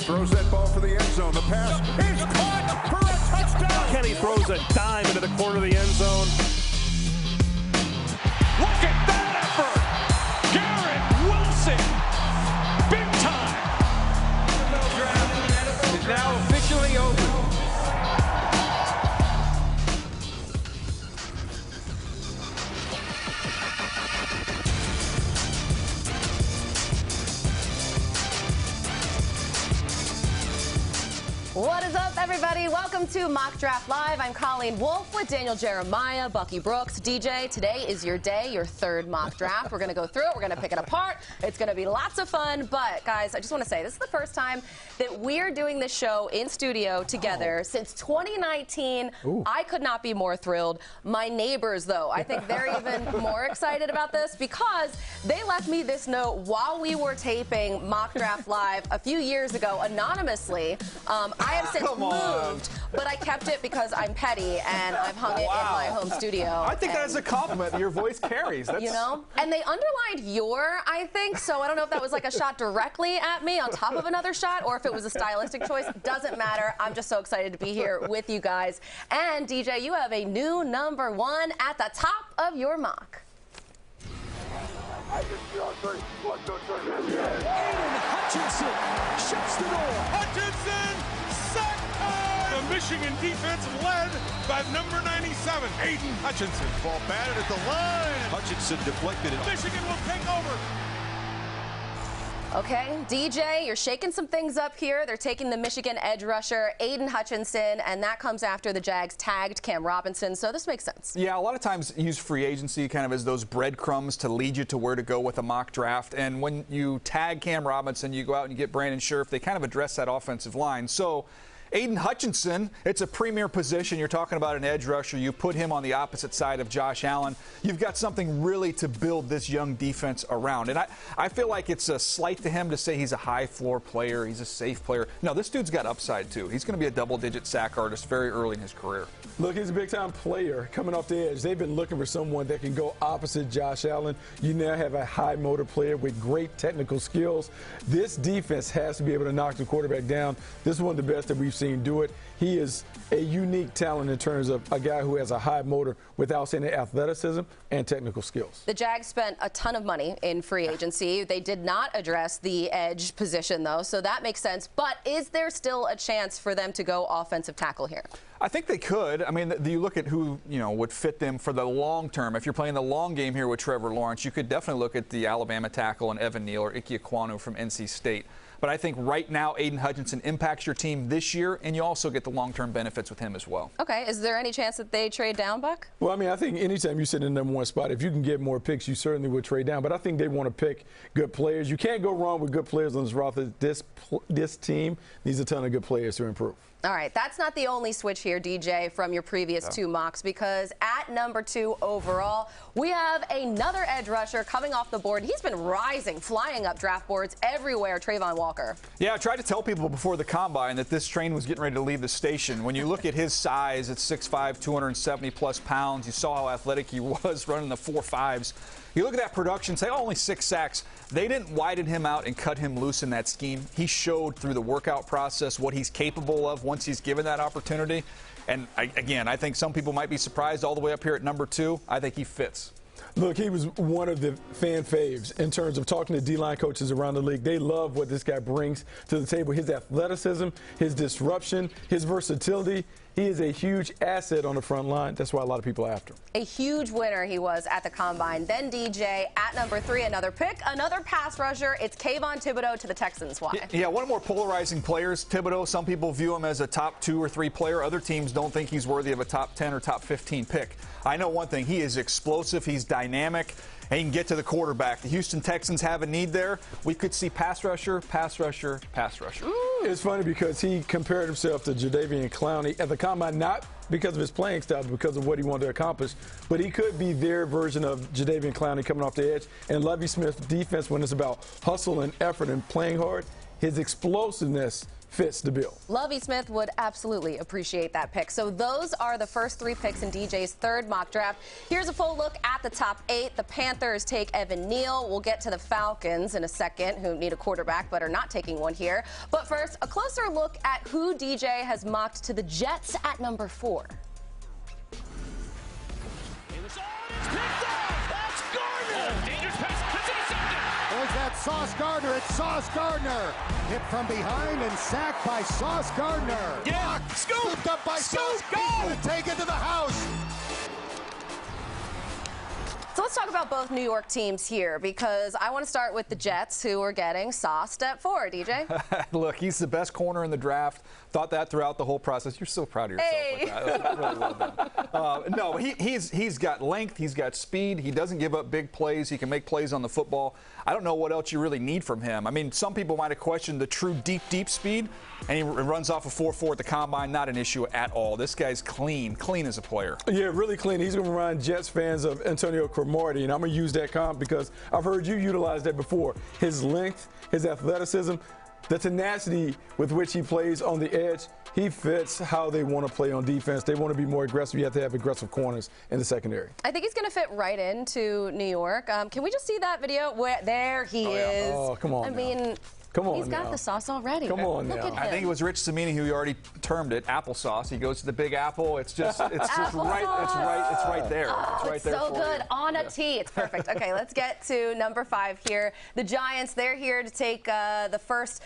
throws that ball for the end zone. The pass is caught for a touchdown. Kenny throws a dime into the corner of the end zone. Look at that effort! Garrett Wilson, big time. The NFL draft is now officially over. What is up, everybody? Welcome to Mock Draft Live. I'm Colleen Wolfe with Daniel Jeremiah, Bucky Brooks. DJ, today is your day, your third mock draft. We're going to go through it. We're going to pick it apart. It's going to be lots of fun. But, guys, I just want to say this is the first time that we're doing this show in studio together since 2019. Ooh. I could not be more thrilled. My neighbors, though, I think they're even more excited about this because they left me this note while we were taping Mock Draft Live a few years ago anonymously. I have since moved, but I kept it because I'm petty and I've hung it in my home studio. I think that is a compliment. Your voice carries. That's... You know? And they underlined your, I think, so I don't know if that was like a shot directly at me on top of another shot or if it was a stylistic choice. Doesn't matter. I'm just so excited to be here with you guys. And DJ, you have a new number one at the top of your mock. Aiden Hutchinson shuts the door. Hutchinson, sack time! The Michigan defense led by number 97, Aiden Hutchinson. Ball batted at the line. Hutchinson deflected it. Michigan will take over. Okay, DJ, you're shaking some things up here. They're taking the Michigan edge rusher, Aiden Hutchinson, and that comes after the Jags tagged Cam Robinson, so this makes sense. Yeah, a lot of times use free agency kind of as those breadcrumbs to lead you to where to go with a mock draft, and when you tag Cam Robinson, you go out and you get Brandon Scherff. They kind of address that offensive line. So Aiden Hutchinson, it's a premier position. You're talking about an edge rusher. You put him on the opposite side of Josh Allen. You've got something really to build this young defense around. And I feel like it's a slight to him to say he's a high-floor player, he's a safe player. No, this dude's got upside, too. He's going to be a double-digit sack artist very early in his career. Look, he's a big-time player coming off the edge. They've been looking for someone that can go opposite Josh Allen. You now have a high-motor player with great technical skills. This defense has to be able to knock the quarterback down. This is one of the best that we've seen do it. He is a unique talent in terms of a guy who has a high motor without saying athleticism and technical skills. The Jags spent a ton of money in free agency. They did not address the edge position, though, so that makes sense. But is there still a chance for them to go offensive tackle here? I think they could. I mean, you look at who, would fit them for the long term. If you're playing the long game here with Trevor Lawrence, you could definitely look at the Alabama tackle and Evan Neal or Ike Ekwonu from NC State. But I think right now Aiden Hutchinson impacts your team this year, and you also get the long-term benefits with him as well. Okay. Is there any chance that they trade down, Buck? Well, I mean, I think anytime you sit in the number one spot, if you can get more picks, you certainly would trade down. But I think they want to pick good players. You can't go wrong with good players on this roster. This team needs a ton of good players to improve. All right, that's not the only switch here, DJ, from your previous two mocks, because at number 2 overall, we have another edge rusher coming off the board. He's been rising, flying up draft boards everywhere, Trayvon Walker. Yeah, I tried to tell people before the Combine that this train was getting ready to leave the station. When you look at his size, it's 6'5", 270-plus pounds. You saw how athletic he was running the 4.5s. You look at that production, say, only 6 sacks. They didn't widen him out and cut him loose in that scheme. He showed through the workout process what he's capable of once he's given that opportunity. And, again, I think some people might be surprised all the way up here at number 2. I think he fits. Look, he was one of the fan faves in terms of talking to D-line coaches around the league. They love what this guy brings to the table, his athleticism, his disruption, his versatility. He is a huge asset on the front line. That's why a lot of people are after him. A huge winner he was at the Combine. Then DJ at number 3, another pick, another pass rusher. It's Kayvon Thibodeaux to the Texans. Why? Yeah, one of the more polarizing players, Thibodeaux. Some people view him as a top 2 or 3 player. Other teams don't think he's worthy of a top 10 or top 15 pick. I know one thing. He is explosive. He's dynamic. And he can get to the quarterback. The Houston Texans have a need there. We could see pass rusher, pass rusher, pass rusher. It's funny because he compared himself to Jadeveon Clowney at the Combine, not because of his playing style, but because of what he wanted to accomplish. But he could be their version of Jadeveon Clowney coming off the edge. And Lovie Smith's defense, when it's about hustle and effort and playing hard, his explosiveness fits the bill. Lovie Smith would absolutely appreciate that pick. So those are the first 3 picks in DJ's third mock draft. Here's a full look at the top 8. The Panthers take Evan Neal. We'll get to the Falcons in a second, who need a quarterback but are not taking one here. But first, a closer look at who DJ has mocked to the Jets at number 4. That's Sauce Gardner. It's Sauce Gardner. Hit from behind and sacked by Sauce Gardner. Yeah, Scooped up by Sauce. He's going to take it to the house. So let's talk about both New York teams here, because I want to start with the Jets, who are getting Sauced at 4. DJ? Look, he's the best corner in the draft. Thought that throughout the whole process. You're so proud of yourself with that. I really love that. No, he's got length. He's got speed. He doesn't give up big plays. He can make plays on the football. I don't know what else you really need from him. I mean, some people might have questioned the true deep speed, and he runs off a 4.4 at the combine. Not an issue at all. This guy's clean as a player. Yeah, really clean. He's going to remind Jets fans of Antonio Cromartie, and I'm going to use that comp because I've heard you utilize that before. His length, his athleticism, the tenacity with which he plays on the edge, he fits how they want to play on defense. They want to be more aggressive. You have to have aggressive corners in the secondary. I think he's going to fit right into New York. Can we just see that video? Where there he is. Oh, come on. I mean, come on. He's got the sauce already. Come on Look now. at him. I think it was Rich Cimini who already termed it applesauce. He goes to the Big Apple. It's just right. It's right there. It's right there. So for good you. on a tee. It's perfect. Okay, let's get to number 5 here. The Giants, they're here to take the first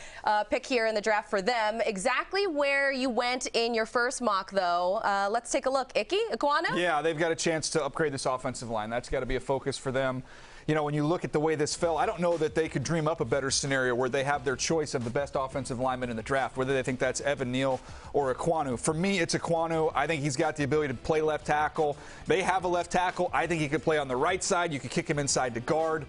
pick here in the draft for them. Exactly where you went in your first mock, though. Let's take a look. Ekwonu? Yeah, they've got a chance to upgrade this offensive line. That's got to be a focus for them. You know, when you look at the way this fell, I don't know that they could dream up a better scenario where they have their choice of the best offensive lineman in the draft, whether they think that's Evan Neal or Ekwonu. For me, it's Ekwonu. I think he's got the ability to play left tackle. They have a left tackle. I think he could play on the right side. You could kick him inside to guard.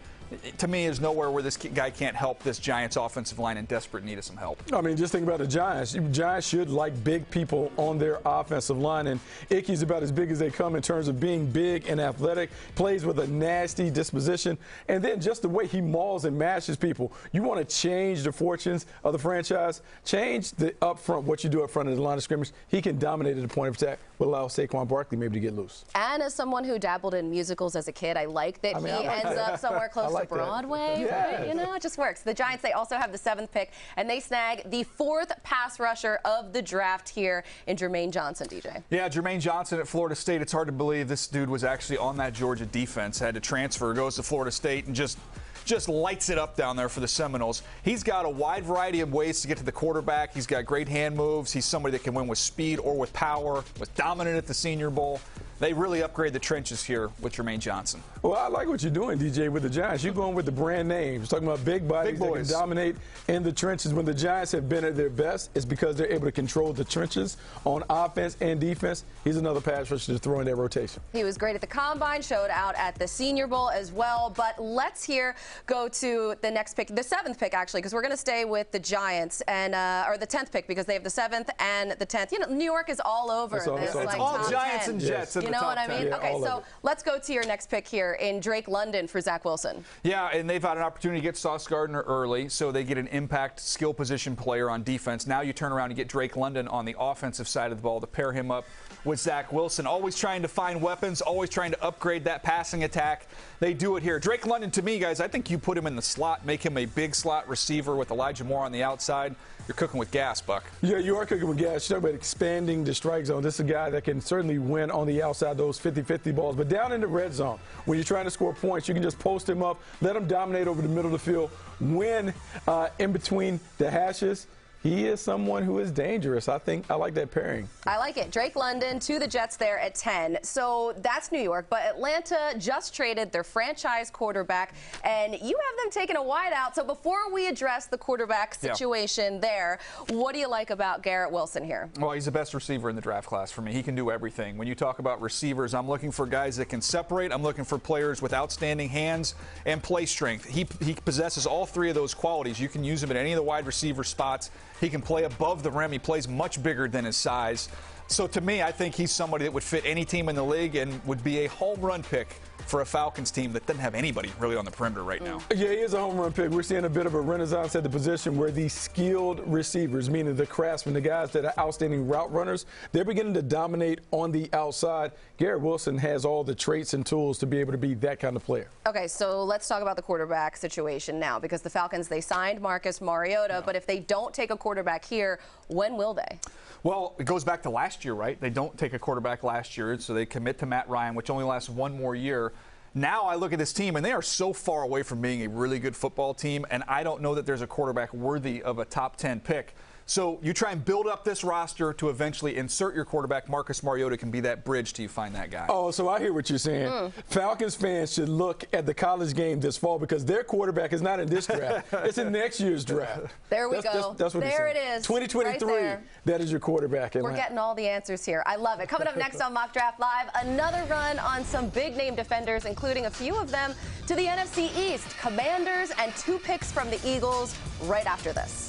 To me, is nowhere where this guy can't help this Giants offensive line in desperate need of some help. I mean, just think about the Giants. The Giants should like big people on their offensive line, and Icky's about as big as they come in terms of being big and athletic, plays with a nasty disposition, and then just the way he mauls and mashes people. You want to change the fortunes of the franchise, change the up front, what you do up front of the line of scrimmage. He can dominate at the point of attack, will allow Saquon Barkley maybe to get loose. And as someone who dabbled in musicals as a kid, I like that he ends up somewhere close to Broadway. Yeah. Right? You know, it just works. The Giants, they also have the 7th pick, and they snag the 4th pass rusher of the draft here in Jermaine Johnson, DJ. Yeah, Jermaine Johnson at Florida State. It's hard to believe this dude was actually on that Georgia defense, had to transfer, goes to Florida State, and just lights it up down there for the Seminoles. He's got a wide variety of ways to get to the quarterback. He's got great hand moves. He's somebody that can win with speed or with power, was dominant at the Senior Bowl. They really upgrade the trenches here with Jermaine Johnson. Well, I like what you're doing, DJ, with the Giants. You're going with the brand names. You're talking about big bodies that can dominate in the trenches. When the Giants have been at their best, it's because they're able to control the trenches on offense and defense. He's another pass rusher to throw in that rotation. He was great at the Combine, showed out at the Senior Bowl as well. But let's go to the next pick, the 7th pick, actually, because we're going to stay with the Giants, and or the 10th pick, because they have the 7th and the 10th. You know, New York is all over this. It's all Giants and Jets. You know what I mean? Yeah, okay, so let's go to your next pick here in Drake London for Zach Wilson. Yeah, and they've had an opportunity to get Sauce Gardner early, so they get an impact skill position player on defense. Now you turn around and get Drake London on the offensive side of the ball to pair him up with Zach Wilson. Always trying to find weapons, always trying to upgrade that passing attack. They do it here. Drake London, to me, guys, I think you put him in the slot, make him a big slot receiver with Elijah Moore on the outside. You're cooking with gas, Buck. Yeah, you are cooking with gas. You talk about expanding the strike zone. This is a guy that can certainly win on the outside, those 50-50 balls. But down in the red zone, when you're trying to score points, you can just post him up, let him dominate over the middle of the field, win in between the hashes. He is someone who is dangerous. I like that pairing. I like it. Drake London to the Jets there at 10. So that's New York. But Atlanta just traded their franchise quarterback, and you have them taking a wideout. So before we address the quarterback situation there, what do you like about Garrett Wilson here? Well, he's the best receiver in the draft class for me. He can do everything. When you talk about receivers, I'm looking for guys that can separate. I'm looking for players with outstanding hands and play strength. He possesses all 3 of those qualities. You can use him at any of the wide receiver spots. He can play above the rim. He plays much bigger than his size. So to me, I think he's somebody that would fit any team in the league and would be a home run pick for a Falcons team that doesn't have anybody really on the perimeter right now. Yeah, he is a home run pick. We're seeing a bit of a renaissance at the position where these skilled receivers, meaning the craftsmen, the guys that are outstanding route runners, they're beginning to dominate on the outside. Garrett Wilson has all the traits and tools to be able to be that kind of player. Okay, so let's talk about the quarterback situation now, because the Falcons, they signed Marcus Mariota, but if they don't take a quarterback here, when will they? Well, it goes back to last year, right? They don't take a quarterback last year, so they commit to Matt Ryan, which only lasts one more year. Now I look at this team, and they are so far away from being a really good football team, and I don't know that there's a quarterback worthy of a top 10 pick. So you try and build up this roster to eventually insert your quarterback. Marcus Mariota can be that bridge till you find that guy. Oh, so I hear what you're saying. Falcons fans should look at the college game this fall because their quarterback is not in this draft. It's in next year's draft. There we go. That's what there it is. 2023, right that is your quarterback. We're getting all the answers here. I love it. Coming up next on Mock Draft Live, another run on some big-name defenders, including a few of them to the NFC East, Commanders, and 2 picks from the Eagles right after this.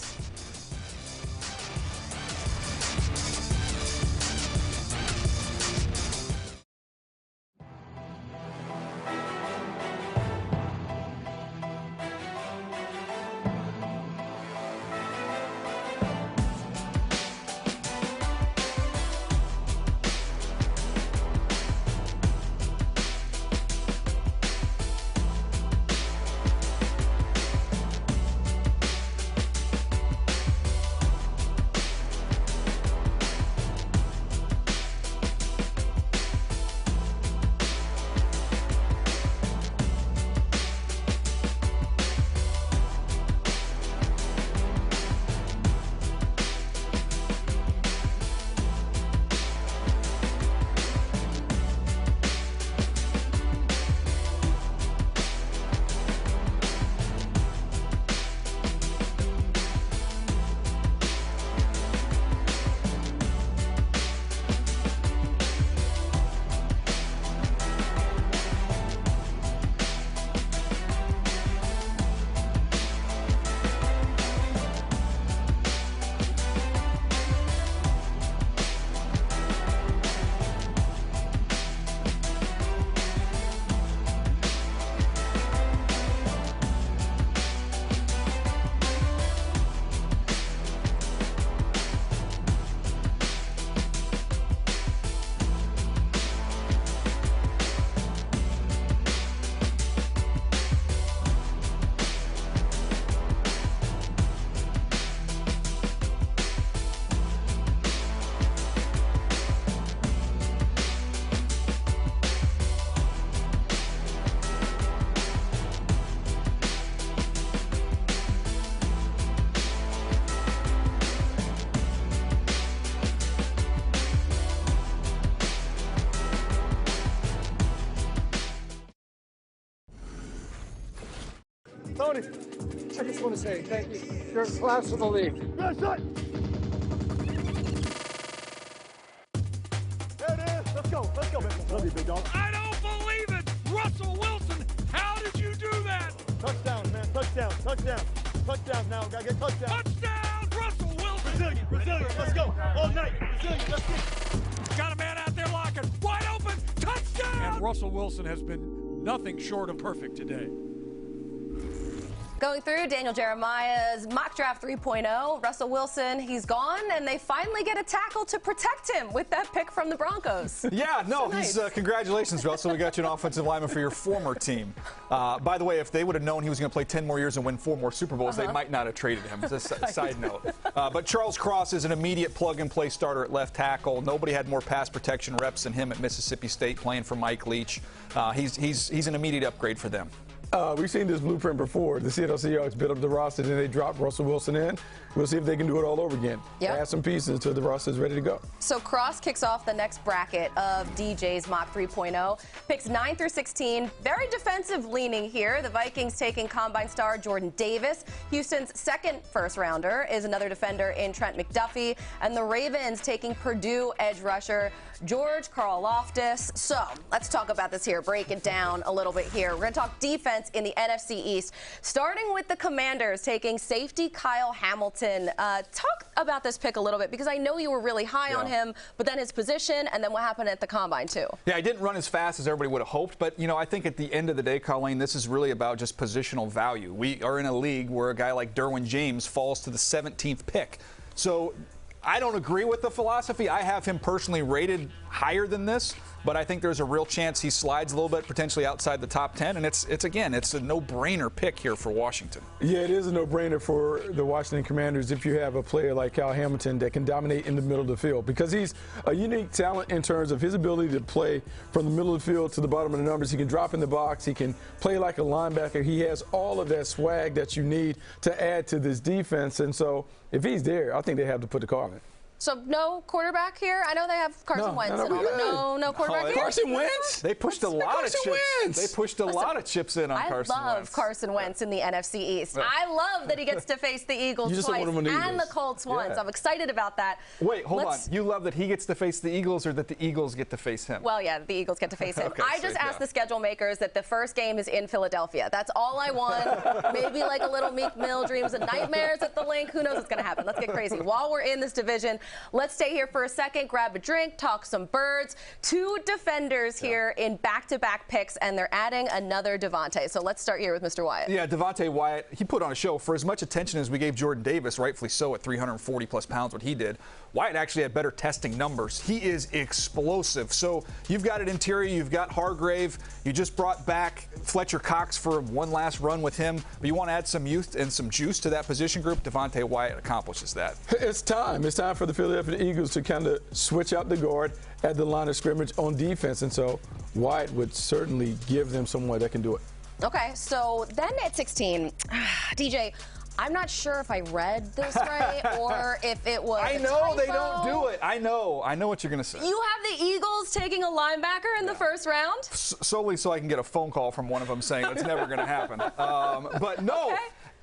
Tony, I just want to say thank you. You're a class of the league. Yes, sir. There it is. Let's go. Let's go, baby. Love you, big dog. I don't believe it! Russell Wilson, how did you do that? Touchdown, man. Touchdown. Touchdown. Touchdown now. Gotta get touchdown. Touchdown, Russell Wilson! Resilient. Resilient. Let's go. All night. Resilient. Let's get. Got a man out there locking. Wide open. Touchdown! And Russell Wilson has been nothing short of perfect today. Going through Daniel Jeremiah's mock draft 3.0, Russell Wilson, he's gone, and they finally get a tackle to protect him with that pick from the Broncos. Yeah, no, So nice. Congratulations, Russell. We got you an offensive lineman for your former team. By the way, if they would have known he was going to play 10 more years and win 4 more Super Bowls, they might not have traded him. Just a side note. But Charles Cross is an immediate plug-and-play starter at left tackle. Nobody had more pass protection reps than him at Mississippi State playing for Mike Leach. He's an immediate upgrade for them. We've seen this blueprint before. The Seattle Seahawks built up the roster, then they dropped Russell Wilson in. We'll see if they can do it all over again. Yep. Add some pieces until the roster is ready to go. So Cross kicks off the next bracket of DJ's mock 3.0. Picks 9 through 16. Very defensive leaning here. The Vikings taking Combine star Jordan Davis. Houston's second first-rounder is another defender in Trent McDuffie. And the Ravens taking Purdue edge rusher George Karlaftis. So let's talk about this here, break it down a little bit here. We're going to talk defense in the NFC East, starting with the Commanders taking safety Kyle Hamilton. Talk about this pick a little bit, because I know you were really high on him, but then his position and then what happened at the Combine too. Yeah, I didn't run as fast as everybody would have hoped, but, you know, I think at the end of the day, Colleen, this is really about just positional value. We are in a league where a guy like Derwin James falls to the 17th pick. So I don't agree with the philosophy. I have him personally rated higher than this, but I think there's a real chance he slides a little bit, potentially outside the top 10, and it's a no-brainer pick here for Washington. Yeah, it is a no-brainer for the Washington Commanders if you have a player like Kyle Hamilton that can dominate in the middle of the field, because he's a unique talent in terms of his ability to play from the middle of the field to the bottom of the numbers. He can drop in the box. He can play like a linebacker. He has all of that swag that you need to add to this defense, and so if he's there, I think they have to put the car in it. So no quarterback here? I know they have Carson Wentz and all, but no quarterback here? Carson Wentz? They pushed a lot of chips. They pushed a lot of chips in on Carson Wentz. I love Carson Wentz in the NFC East. I love that he gets to face the Eagles twice and the Colts once. I'm excited about that. Wait, hold on. You love that he gets to face the Eagles, or that the Eagles get to face him? Well, yeah, the Eagles get to face him. Okay, I just asked the schedule makers that the first game is in Philadelphia. That's all I want. Maybe like a little Meek Mill dreams and nightmares at the link. Who knows what's going to happen? Let's get crazy. While we're in this division, let's stay here for a second, grab a drink, talk some birds. Two defenders here in back-to-back picks, and they're adding another Devontae. So let's start here with Mr. Wyatt. Yeah, Devontae Wyatt, he put on a show. For as much attention as we gave Jordan Davis, rightfully so, at 340-plus pounds, what he did, Wyatt actually had better testing numbers. He is explosive. So you've got an interior, you've got Hargrave, you just brought back Fletcher Cox for one last run with him, but you want to add some youth and some juice to that position group. Devontae Wyatt accomplishes that. It's time. It's time for the Philadelphia Eagles to kind of switch out the guard at the line of scrimmage on defense, and so Wyatt would certainly give them someone that can do it. Okay, so then at 16, DJ, I'm not sure if I read this right or if it was I know they don't do it. I know what you're going to say. You have the Eagles taking a linebacker in the first round? Solely so I can get a phone call from one of them saying it's never going to happen. But no. Okay.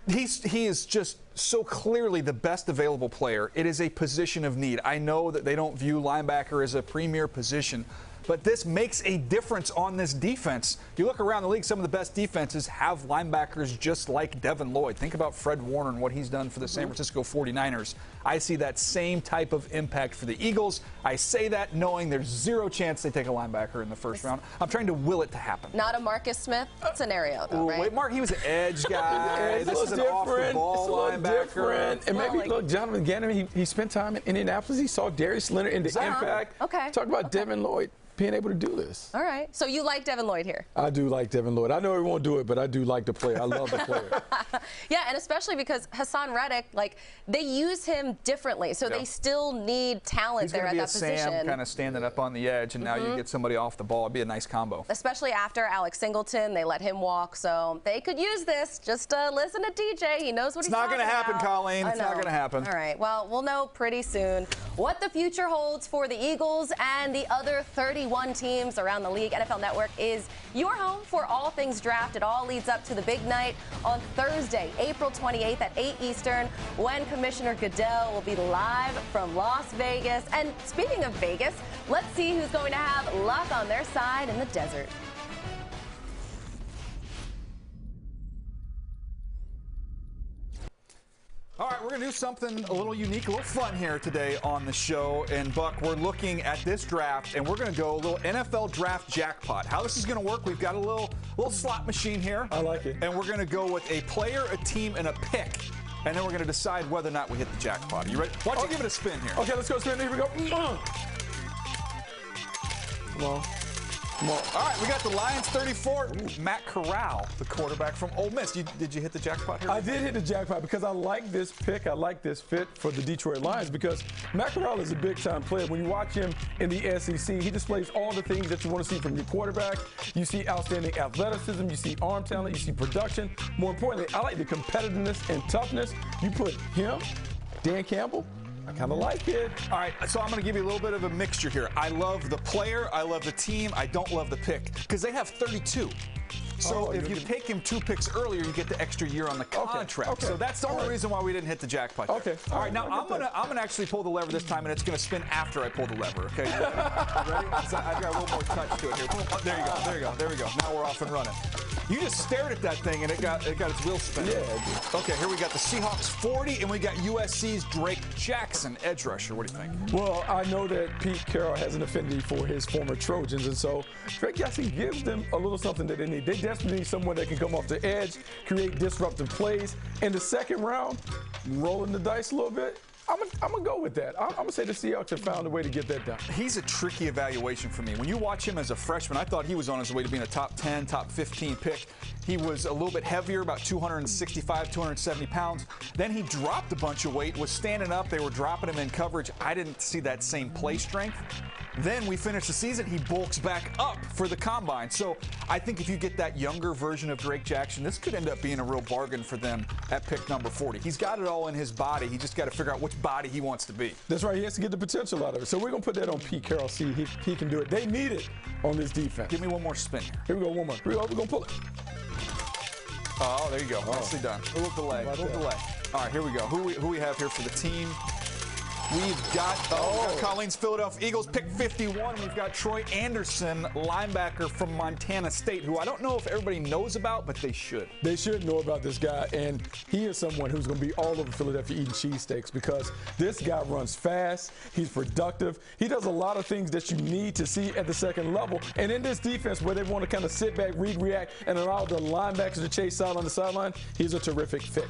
He is just so clearly the best available player. It is a position of need. I know that they don't view linebacker as a premier position, but this makes a difference on this defense. You look around the league, some of the best defenses have linebackers just like Devin Lloyd. Think about Fred Warner and what he's done for the San Francisco 49ers. I see that same type of impact for the Eagles. I say that knowing there's zero chance they take a linebacker in the first round. I'm trying to will it to happen. Not a Marcus Smith scenario, though, right? Wait, Mark, he was an edge guy. This is an off-the-ball linebacker. And maybe, look, Jonathan Gannon, he spent time in Indianapolis. He saw Darius Leonard in the impact. Okay. Talk about Devin Lloyd being able to do this. All right. So you like Devin Lloyd here? I do like Devin Lloyd. I know he won't do it, but I do like the player. I love the player. Yeah, and especially because Hassan Reddick, like, they use him differently, so they still need talent there at that position. He's going to be a Sam kind of standing up on the edge, and now you get somebody off the ball. It'd be a nice combo. Especially after Alex Singleton, they let him walk, so they could use this. Just listen to DJ. He knows what he's talking about. It's not going to happen, Colleen. It's not going to happen. All right. Well, we'll know pretty soon what the future holds for the Eagles and the other 31 teams around the league. NFL Network is your home for all things draft. It all leads up to the big night on Thursday, April 28th at 8 Eastern, when Commissioner Goodell will be live from Las Vegas. And speaking of Vegas, let's see who's going to have luck on their side in the desert. All right, we're going to do something a little unique, a little fun here today on the show. And, Buck, we're looking at this draft, and we're going to go a little NFL draft jackpot. How this is going to work, we've got a little slot machine here. I like it. And we're going to go with a player, a team, and a pick. And then we're going to decide whether or not we hit the jackpot. Are you ready? Why don't you give it a spin here? Okay, let's go spin. Here we go. Come on. Come on. All right, we got the Lions 34. Matt Corral, the quarterback from Ole Miss. Did you hit the jackpot here? I did hit the jackpot because I like this pick. I like this fit for the Detroit Lions because Matt Corral is a big-time player. When you watch him in the SEC, he displays all the things that you want to see from your quarterback. You see outstanding athleticism. You see arm talent. You see production. More importantly, I like the competitiveness and toughness. You put him, Dan Campbell, I kind of like it. All right, so I'm going to give you a little bit of a mixture here. I love the player. I love the team. I don't love the pick because they have 32. So if you take him 2 picks earlier, you get the extra year on the contract. Okay. So that's the only reason why we didn't hit the jackpot. Okay. All right. Now I'm gonna actually pull the lever this time, and it's gonna spin after I pull the lever. Okay. You ready? So I've got a little more touch to it here. Oh, there you go. There you go. There we go. Now we're off and running. You just stared at that thing, and it got its wheels spinning. Yeah. Okay. Here we got the Seahawks 40, and we got USC's Drake Jackson, edge rusher. What do you think? Well, I know that Pete Carroll has an affinity for his former Trojans, and so Drake Jackson gives them a little something that they need. They desperately need someone that can come off the edge, create disruptive plays. In the second round, rolling the dice a little bit, I'm gonna go with that. I'm gonna say the Seahawks have found a way to get that done. He's a tricky evaluation for me. When you watch him as a freshman, I thought he was on his way to being a top 10, top 15 pick. He was a little bit heavier, about 265, 270 pounds. Then he dropped a bunch of weight, was standing up. They were dropping him in coverage. I didn't see that same play strength. Then we finish the season, he bulks back up for the combine. So I think if you get that younger version of Drake Jackson, this could end up being a real bargain for them at pick number 40. He's got it all in his body. He just got to figure out which body he wants to be. That's right. He has to get the potential out of it. So we're going to put that on Pete Carroll, see if he can do it. They need it on this defense. Give me one more spin here. Here we go, one more. We're going to pull it. Oh, there you go. Nicely done. A little delay. A little delay. All right, here we go. Who we have here for the team? We've got Colleen's Philadelphia Eagles, pick 51. We've got Troy Anderson, linebacker from Montana State, who I don't know if everybody knows about, but they should. They should know about this guy, and he is someone who's going to be all over Philadelphia eating cheesesteaks because this guy runs fast, he's productive, he does a lot of things that you need to see at the second level. And in this defense where they want to kind of sit back, read, react, and allow the linebackers to chase out on the sideline, he's a terrific fit.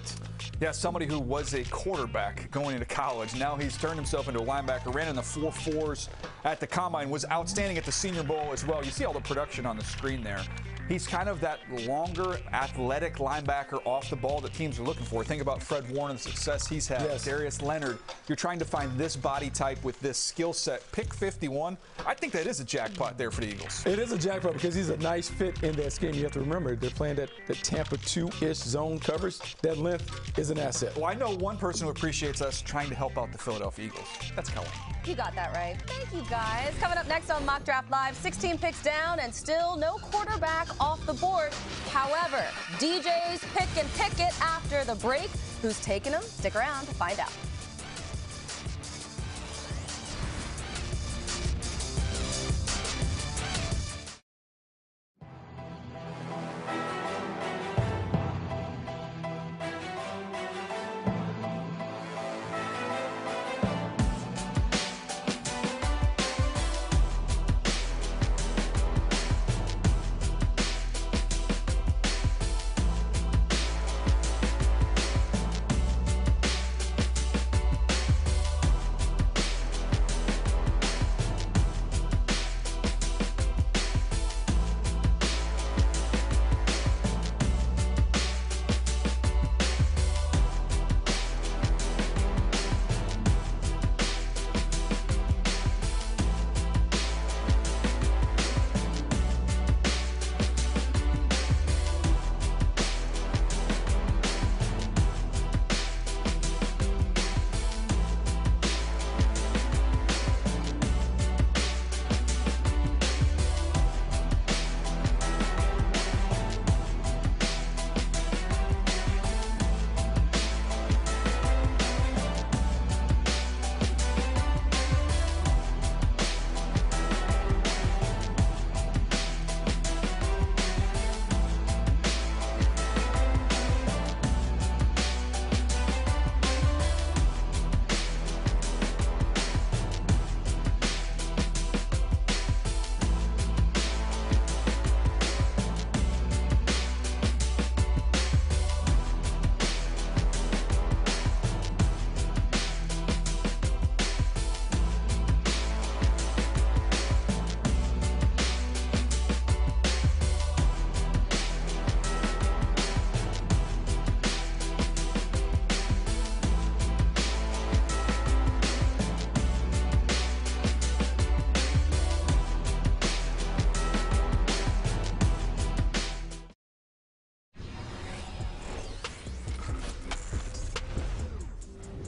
Yeah, somebody who was a quarterback going into college. Now he's turned himself into a linebacker, ran in the 4.4s at the combine, was outstanding at the Senior Bowl as well. You see all the production on the screen there. He's kind of that longer, athletic linebacker off the ball that teams are looking for. Think about Fred Warner, the success he's had. Yes. Darius Leonard. You're trying to find this body type with this skill set. Pick 51. I think that is a jackpot there for the Eagles. It is a jackpot because he's a nice fit in that scheme. You have to remember, they're playing that Tampa 2-ish zone coverage. That length is an asset. Well, I know one person who appreciates us trying to help out the Philadelphia Eagles. That's Colleen. You got that right. Thank you, guys. Coming up next on Mock Draft Live, 16 picks down and still no quarterback off the board. However, DJ's pick and ticket after the break. Who's taking them? Stick around to find out.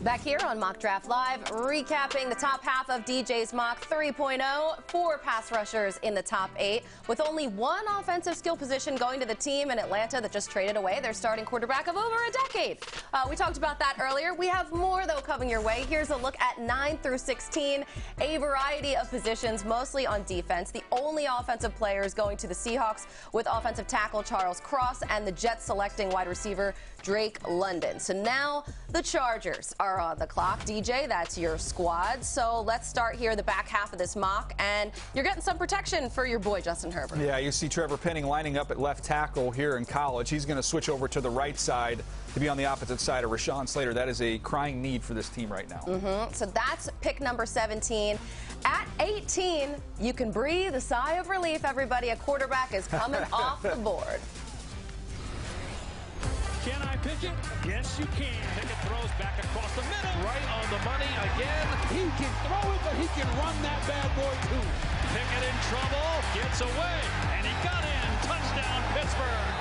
Back here on Mock Draft Live, recapping the top half of DJ's Mock 3.0. 4 pass rushers in the top 8, with only one offensive skill position going to the team in Atlanta that just traded away their starting quarterback of over a decade. We talked about that earlier. We have more, though, coming your way. Here's a look at 9 through 16, a variety of positions, mostly on defense. The only offensive players going to the Seahawks, with offensive tackle Charles Cross and the Jets selecting wide receiver Drake London. So now the Chargers are on the clock. DJ, that's your squad. So let's start here, the back half of this mock, and you're getting some protection for your boy Justin Herbert. Yeah, you see Trevor Penning lining up at left tackle here in college. He's going to switch over to the right side to be on the opposite side of Rashawn Slater. That is a crying need for this team right now. So that's pick number 17. At 18, you can breathe a sigh of relief, everybody. A quarterback is coming off the board. Can I pick it? Yes, you can. Pickett throws back across the middle. Right on the money again. He can throw it, but he can run that bad boy, too. Pickett in trouble. Gets away. And he got in. Touchdown, Pittsburgh.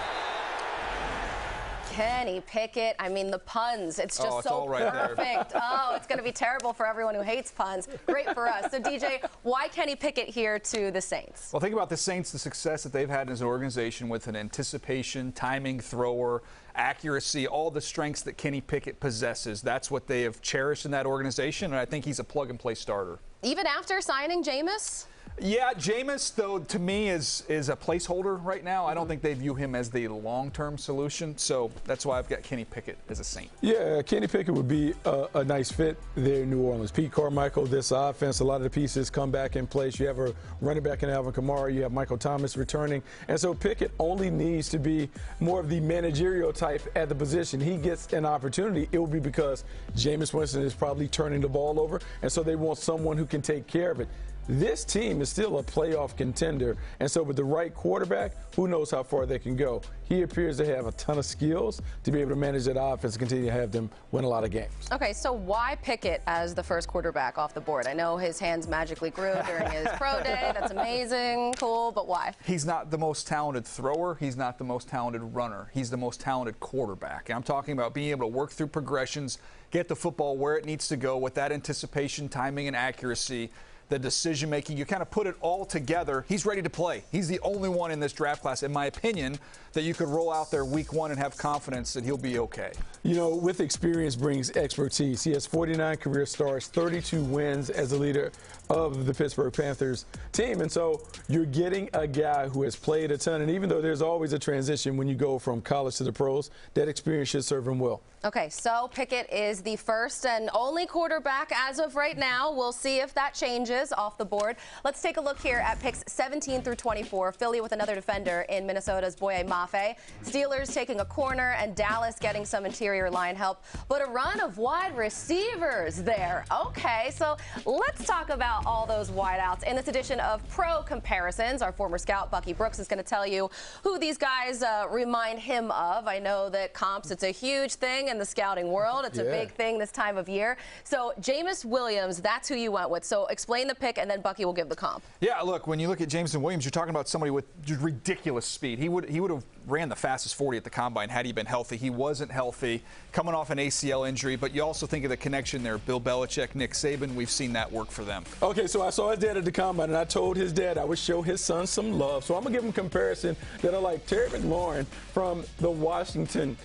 Kenny Pickett, I mean, the puns, it's just so right perfect. Oh, it's going to be terrible for everyone who hates puns. Great for us. So, DJ, why Kenny Pickett here to the Saints? Well, think about the Saints, the success that they've had as an organization with an anticipation, timing, thrower, accuracy, all the strengths that Kenny Pickett possesses. That's what they have cherished in that organization, and I think he's a plug-and-play starter. Even after signing Jameis? Yeah, Jameis, though, to me is a placeholder right now. I don't think they view him as the long-term solution, so that's why I've got Kenny Pickett as a Saint. Yeah, Kenny Pickett would be a nice fit there in New Orleans. Pete Carmichael, this offense, a lot of the pieces come back in place. You have a running back in Alvin Kamara. You have Michael Thomas returning. And so Pickett only needs to be more of the managerial type at the position. He gets an opportunity. It will be because Jameis Winston is probably turning the ball over, and so they want someone who can take care of it. This team is still a playoff contender, and so with the right quarterback, who knows how far they can go. He appears to have a ton of skills to be able to manage that offense and continue to have them win a lot of games. Okay, so why Pickett as the first quarterback off the board? I know his hands magically grew during his pro day. That's amazing, cool, but why? He's not the most talented thrower. He's not the most talented runner. He's the most talented quarterback. And I'm talking about being able to work through progressions, get the football where it needs to go with that anticipation, timing, and accuracy. The decision-making, you kind of put it all together. He's ready to play. He's the only one in this draft class, in my opinion, that you could roll out there week 1 and have confidence that he'll be okay. You know, with experience brings expertise. He has 49 career starts, 32 wins as the leader of the Pittsburgh Panthers team. And so you're getting a guy who has played a ton. And even though there's always a transition when you go from college to the pros, that experience should serve him well. Okay, so Pickett is the first and only quarterback as of right now. We'll see if that changes off the board. Let's take a look here at picks 17 through 24. Philly with another defender in Minnesota's Boye Mafe. Steelers taking a corner, and Dallas getting some interior line help. But a run of wide receivers there. Okay, so let's talk about all those wideouts in this edition of Pro Comparisons. Our former scout, Bucky Brooks, is going to tell you who these guys remind him of. I know that comps, it's a huge thing in the scouting world. It's a big thing this time of year. So Jameis Williams, that's who you went with. So explain the pick, and then Bucky will give the comp. Yeah, look, when you look at Jameson Williams, you're talking about somebody with just ridiculous speed. He would have ran the fastest 40 at the combine had he been healthy. He wasn't healthy, coming off an ACL injury, but you also think of the connection there. Bill Belichick, Nick Saban, we've seen that work for them. Okay, so I saw his dad at the combine, and I told his dad I would show his son some love. So I'm going to give him a comparison that are like Terry McLaurin from the Washington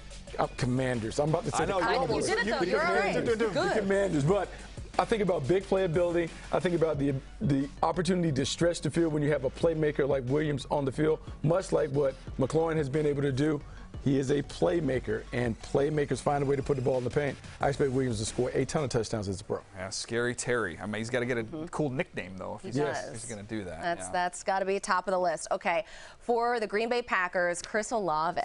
Commanders. I'm about to say I know, you did it, though. You're all right. Good. The Commanders, but I think about big playability. I think about the opportunity to stretch the field when you have a playmaker like Williams on the field, much like what McLaurin has been able to do. He is a playmaker, and playmakers find a way to put the ball in the paint. I expect Williams to score a ton of touchdowns as a pro. Yeah, Scary Terry. I mean, he's got to get a cool nickname, though, if he's going to do that. That's got to be top of the list. Okay, for the Green Bay Packers, Chris Olave.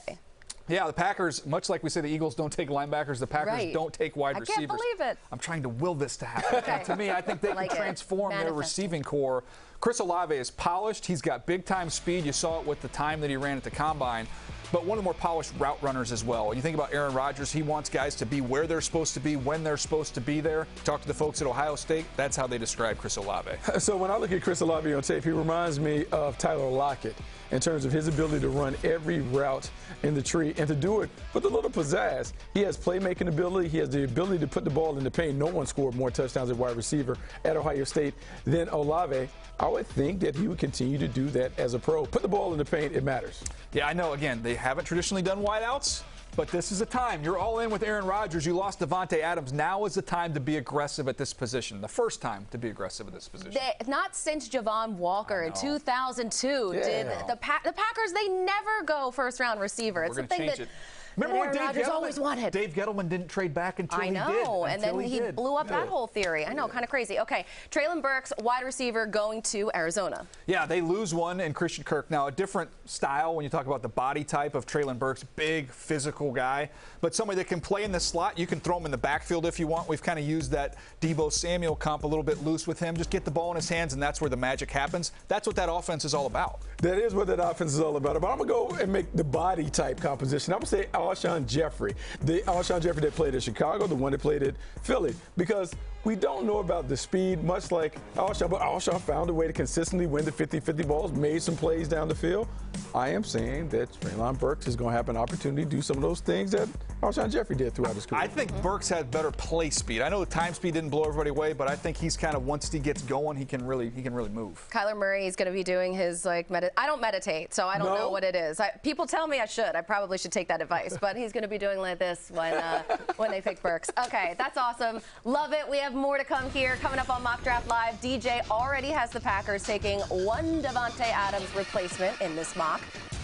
Yeah, the Packers, much like we say the Eagles don't take linebackers, the Packers don't take wide receivers. I can't believe it. I'm trying to will this to happen. Okay. To me, I think they can transform their receiving core. Chris Olave is polished. He's got big-time speed. You saw it with the time that he ran at the Combine. but one of the more polished route runners as well. When you think about Aaron Rodgers, he wants guys to be where they're supposed to be, when they're supposed to be there. Talk to the folks at Ohio State. That's how they describe Chris Olave. So when I look at Chris Olave on tape, he reminds me of Tyler Lockett in terms of his ability to run every route in the tree and to do it with a little pizzazz. He has playmaking ability. He has the ability to put the ball in the paint. No one scored more touchdowns at wide receiver at Ohio State than Olave. I would think that he would continue to do that as a pro. Put the ball in the paint, it matters. Yeah, I know. Again, they haven't traditionally done wideouts, but this is a time. You're all in with Aaron Rodgers. You lost Davante Adams. Now is the time to be aggressive at this position. The first time to be aggressive at this position. Not since Javon Walker in 2002 did the Packers. They never go first-round receiver. It's We're going to change it. Remember when Dave always wanted. Dave Gettleman didn't trade back until he did. I know, and then he blew up that whole theory. I know, kind of crazy. Okay, Treylon Burks, wide receiver, going to Arizona. Yeah, they lose one in Christian Kirk. Now, a different style when you talk about the body type of Treylon Burks, big, physical guy, but somebody that can play in the slot. You can throw him in the backfield if you want. We've kind of used that Deebo Samuel comp a little bit loose with him. Just get the ball in his hands, and that's where the magic happens. That's what that offense is all about. That is what that offense is all about. But I'm going to go and make the body type composition. I'm going to say Alshon Jeffrey. The Alshon Jeffrey that played at Chicago, the one that played at Philly, because we don't know about the speed, much like Alshon, but Alshon found a way to consistently win the 50-50 balls, made some plays down the field. I am saying that Treylon Burks is going to have an opportunity to do some of those things that Alshon Jeffrey did throughout his career. I think Burks has better play speed. I know the time speed didn't blow everybody away, but I think he's kind of, once he gets going, he can really move. Kyler Murray is going to be doing his I don't meditate, so I don't know what it is. People tell me I should. I probably should take that advice, but he's going to be doing like this when they pick Burks. Okay, that's awesome. Love it. We have more to come here. Coming up on Mock Draft Live, DJ already has the Packers taking one Davante Adams replacement in this mock.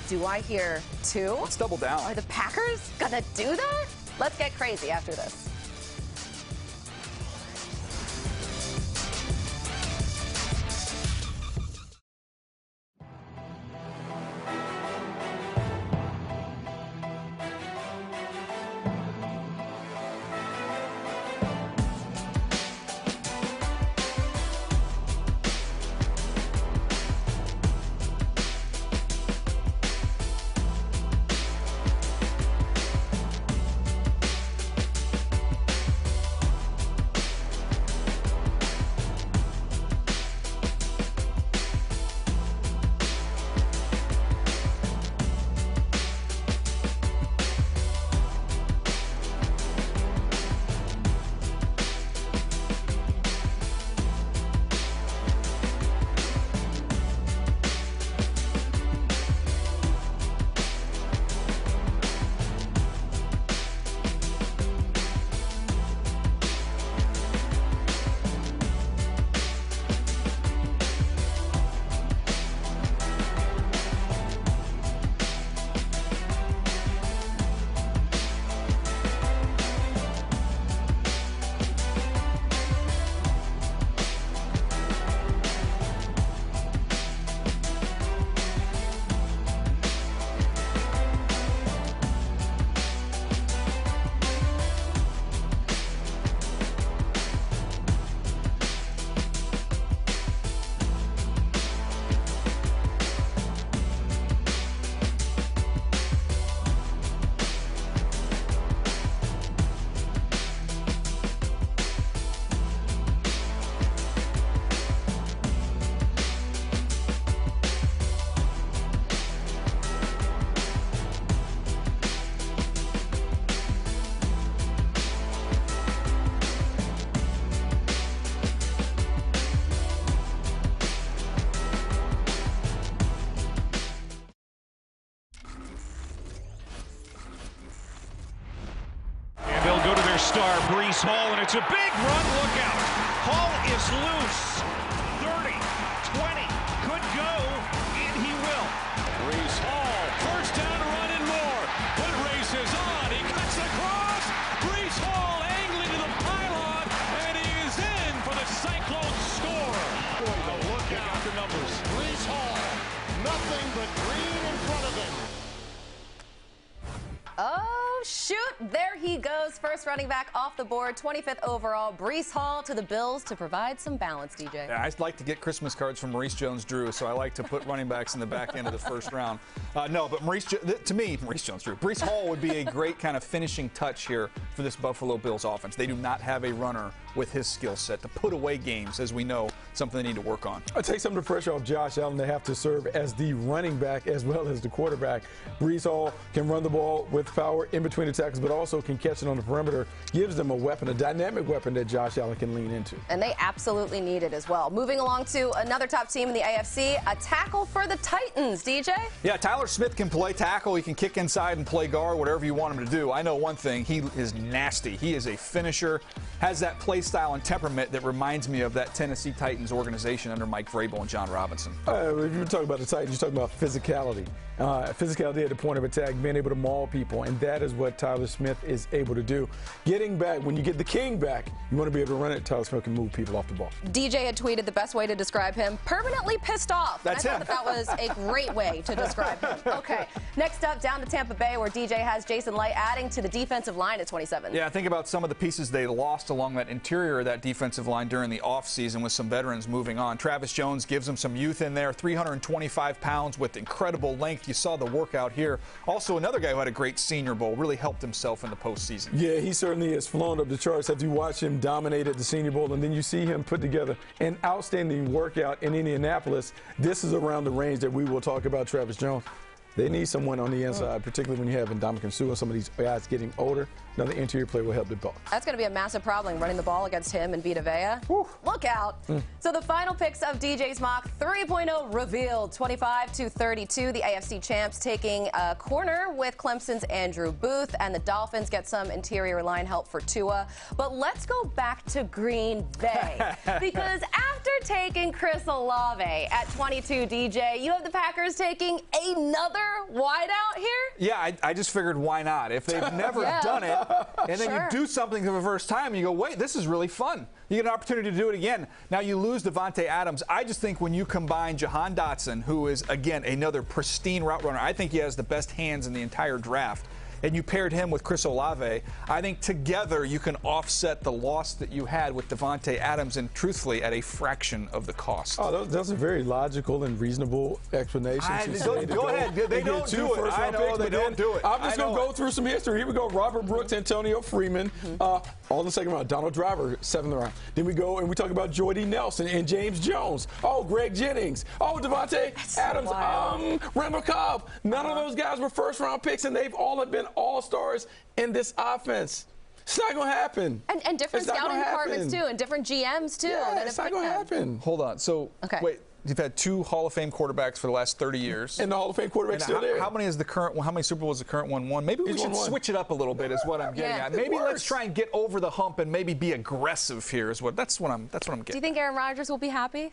Do I hear two? Let's double down. Are the Packers gonna do that? Let's get crazy after this. Star Breece Hall, and it's a big run. Look out. Hall is loose. 30, 20, could go, and he will. Breece Hall, first down, run and more. Foot races on. He cuts across. Breece Hall angling to the pylon, and he is in for the Cyclones score. Boy, the look out the numbers. Breece Hall, nothing but green in front of him. Oh, shoot. There he goes, first running back off the board, 25th overall. Breece Hall to the Bills to provide some balance, DJ. Yeah, I'd like to get Christmas cards from Maurice Jones-Drew, so I like to put running backs in the back end of the first round. No, but Maurice Jones-Drew, Breece Hall would be a great kind of finishing touch here for this Buffalo Bills offense. They do not have a runner with his skill set to put away games, as we know, something they need to work on. I'll take some of the pressure off Josh Allen. They have to serve as the running back as well as the quarterback. Breece Hall can run the ball with power in between the tackles, but also can catch it on the perimeter. Gives them a weapon, a dynamic weapon that Josh Allen can lean into. And they absolutely need it as well. Moving along to another top team in the AFC, a tackle for the Titans, DJ? Yeah, Tyler Smith can play tackle. He can kick inside and play guard, whatever you want him to do. I know one thing, he is nasty. He is a finisher, has that play style and temperament that reminds me of that Tennessee Titans organization under Mike Vrabel and John Robinson. If you're talking about the Titans, you're talking about physicality. Physicality at the point of attack, being able to maul people, and that is what Tyler Smith is able to do. Getting back, when you get the king back, you want to be able to run it. Tyler Smith can move people off the ball. DJ had tweeted the best way to describe him, permanently pissed off. That's and I thought that was a great way to describe him. Okay, next up, down to Tampa Bay, where DJ has Jason Light adding to the defensive line at 27. Yeah, think about some of the pieces they lost along that interior of that defensive line during the offseason with some veterans moving on. Travis Jones gives them some youth in there, 325 pounds with incredible length. You saw the workout here. Also, another guy who had a great Senior Bowl, really helped himself in the postseason. Yeah, he certainly has flown up the charts after you watch him dominate at the Senior Bowl, and then you see him put together an outstanding workout in Indianapolis. This is around the range that we will talk about Travis Jones. They need someone on the inside, particularly when you have Ndamukong Suh and some of these guys getting older. Another interior player will help the Bucs. That's going to be a massive problem, running the ball against him and Vita Vea. Look out. So the final picks of DJ's mock 3.0 revealed, 25-32. The AFC champs taking a corner with Clemson's Andrew Booth, and the Dolphins get some interior line help for Tua. But let's go back to Green Bay, because after taking Chris Olave at 22, DJ, you have the Packers taking another wideout here? Yeah, I just figured why not? If they've never done it, and then you do something for the first time, and you go, wait, this is really fun. You get an opportunity to do it again. Now you lose Devontae Adams. I just think when you combine Jahan Dotson, who is, again, another pristine route runner, I think he has the best hands in the entire draft, and you paired him with Chris Olave, I think together you can offset the loss that you had with Devontae Adams, and truthfully at a fraction of the cost. Oh, that's a very logical and reasonable explanation. Go ahead. They don't do it. I know they don't do it. I'm just going to go through some history. Here we go. Robert Brooks, Antonio Freeman, all in the second round. Donald Driver, 7th round. Then we go and we talk about Jordy Nelson and James Jones. Oh, Greg Jennings. Oh, Devontae Adams. Randall Cobb. None of those guys were first-round picks, and they've all been all-stars in this offense. It's not going to happen. And different scouting departments, too, and different GMs, too. Yeah, it's not going to happen. Hold on. So, wait. You've had 2 Hall of Fame quarterbacks for the last 30 years. And the Hall of Fame quarterback's still there. How many is the current one? How many Super Bowls the current one won? Maybe we should switch it up a little bit is what I'm getting at. Maybe let's try and get over the hump and maybe be aggressive here is what that's what I'm getting. Do you think Aaron Rodgers will be happy?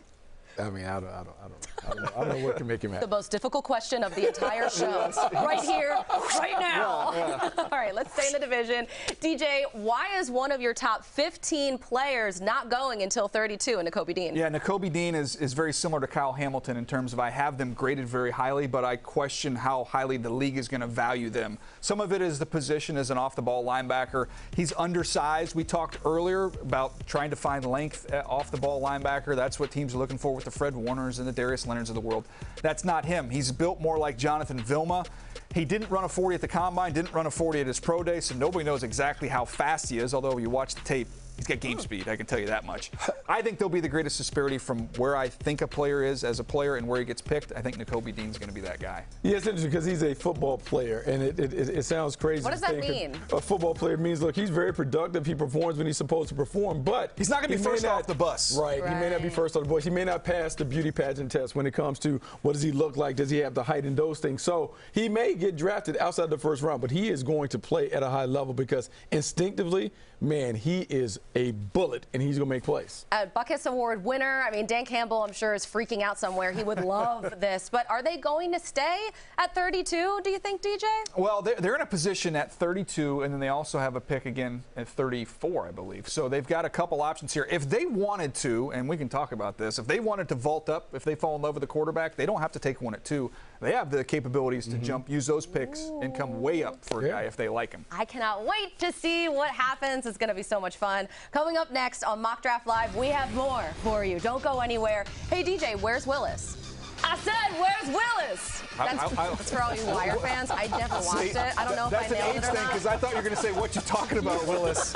I mean, I don't know what can make him happy. The most difficult question of the entire show. Right here, right now. All right, let's stay in the division. DJ, why is one of your top 15 players not going until 32 in Nakobe Dean? Yeah, Nakobe Dean is very similar to Kyle Hamilton in terms of I have them graded very highly, but I question how highly the league is going to value them. Some of it is the position as an off-the-ball linebacker. He's undersized. We talked earlier about trying to find length off-the-ball linebacker. That's what teams are looking for with the Fred Warners and the Darius Leonards of the world. That's not him. He's built more like Jonathan Vilma. He didn't run a 40 at the Combine, didn't run a 40 at his pro day, so nobody knows exactly how fast he is, although you watch the tape, he's got game speed, I can tell you that much. I think there'll be the greatest disparity from where I think a player is as a player and where he gets picked. I think Nakobe Dean's going to be that guy. Yeah, it's interesting because he's a football player, and it sounds crazy. What does that mean? A football player means, look, he's very productive. He performs when he's supposed to perform, but he's not going to be first off the bus. Right. He may not be first off the bus. He may not pass the beauty pageant test when it comes to what does he look like, does he have the height and those things. So he may get drafted outside the first round, but he is going to play at a high level because instinctively, man, he is a bullet, and he's going to make plays. Buckets Award winner. I mean, Dan Campbell, I'm sure, is freaking out somewhere. He would love this. But are they going to stay at 32, do you think, DJ? Well, they're in a position at 32, and then they also have a pick again at 34, I believe. So they've got a couple options here. If they wanted to, and we can talk about this, if they wanted to vault up, if they fall in love with the quarterback, they don't have to take one at 2. they have the capabilities to use those picks and come way up for a guy if they like him. I cannot wait to see what happens. It's going to be so much fun. Coming up next on Mock Draft Live, we have more for you. Don't go anywhere. Hey, DJ, where's Willis? I said, where's Willis? That's for all you Wire fans. I never watched it. I don't know if I nailed it or not. That's an age thing, because I thought you were going to say, what you talking about, Willis?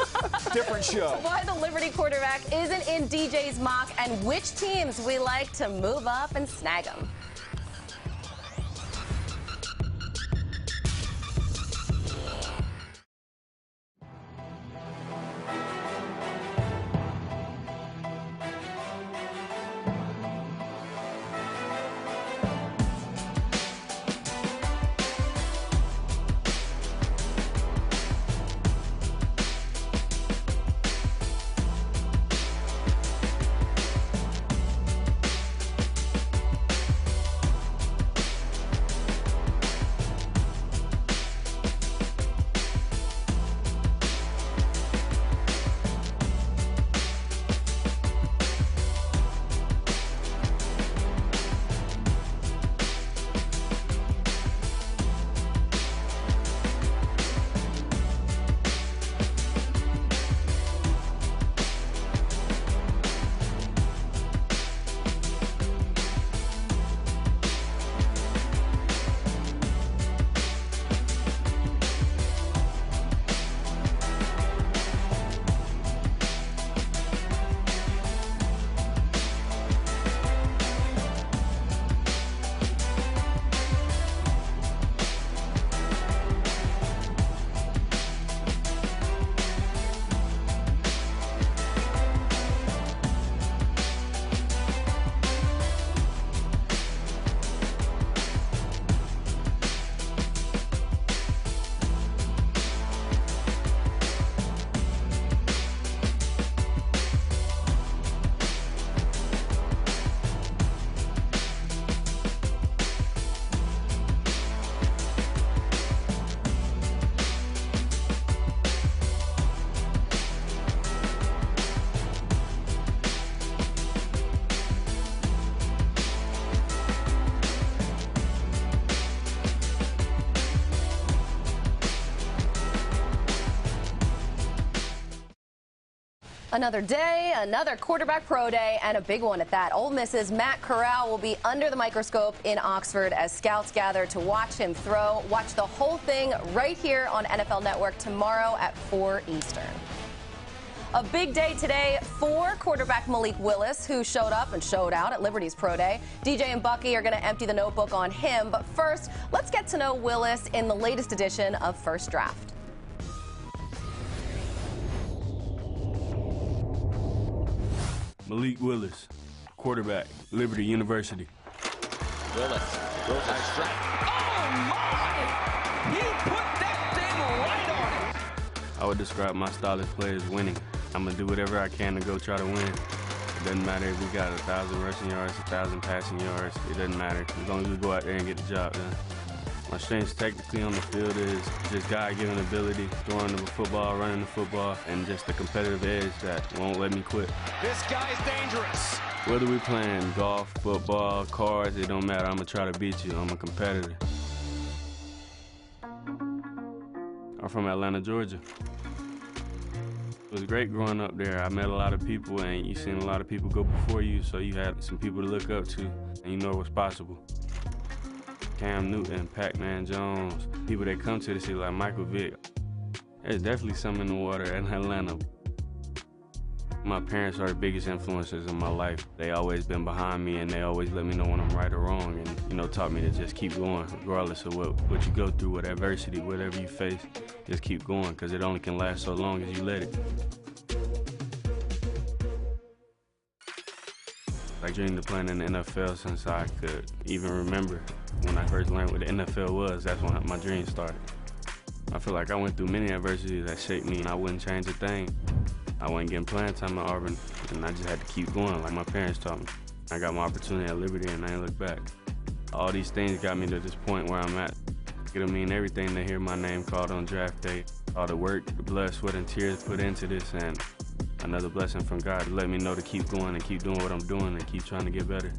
Different show. Why the Liberty quarterback isn't in DJ's mock, and which teams we like to move up and snag them. Another day, another quarterback pro day, and a big one at that. Ole Miss's Matt Corral will be under the microscope in Oxford as scouts gather to watch him throw. Watch the whole thing right here on NFL Network tomorrow at 4 Eastern. A big day today for quarterback Malik Willis, who showed up and showed out at Liberty's Pro Day. DJ and Bucky are going to empty the notebook on him. But first, let's get to know Willis in the latest edition of First Draft. Malik Willis, quarterback, Liberty University. Willis throws a strike. Oh, my! He put that thing right on it. I would describe my style of play as winning. I'm going to do whatever I can to go try to win. It doesn't matter if we got 1,000 rushing yards, 1,000 passing yards. It doesn't matter as long as we go out there and get the job done. My strengths technically on the field is just God-given ability, throwing the football, running the football, and just the competitive edge that won't let me quit. This guy's dangerous. Whether we playing golf, football, cards, it don't matter. I'm going to try to beat you. I'm a competitor. I'm from Atlanta, Georgia. It was great growing up there. I met a lot of people, and you seen a lot of people go before you, so you had some people to look up to, and you know what's possible. Cam Newton, Pac-Man Jones, people that come to the city like Michael Vick. There's definitely something in the water in Atlanta. My parents are the biggest influences in my life. They always been behind me, and they always let me know when I'm right or wrong, and taught me to just keep going regardless of what you go through, what adversity, whatever you face. Just keep going, because it only can last so long as you let it. I dreamed of playing in the NFL since I could even remember. When I first learned what the NFL was, that's when my dream started. I feel like I went through many adversities that shaped me, and I wouldn't change a thing. I wasn't getting playing time at Auburn, and I just had to keep going like my parents taught me. I got my opportunity at Liberty, and I ain't looked back. All these things got me to this point where I'm at. It'll mean everything to hear my name called on draft day. All the work, the blood, sweat, and tears put into this, and another blessing from God to let me know to keep going and keep doing what I'm doing and keep trying to get better.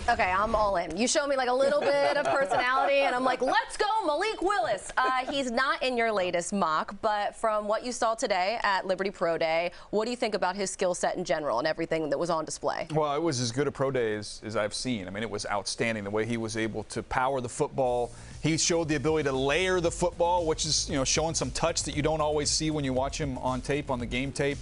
Okay, I'm all in. You show me like a little bit of personality, and I'm like, let's go, Malik Willis. He's not in your latest mock, but from what you saw today at Liberty Pro Day, what do you think about his skill set in general and everything that was on display? Well, it was as good a pro day as I've seen. I mean, it was outstanding the way he was able to power the football. He showed the ability to layer the football, which is, showing some touch that you don't always see when you watch him on tape, on the game tape.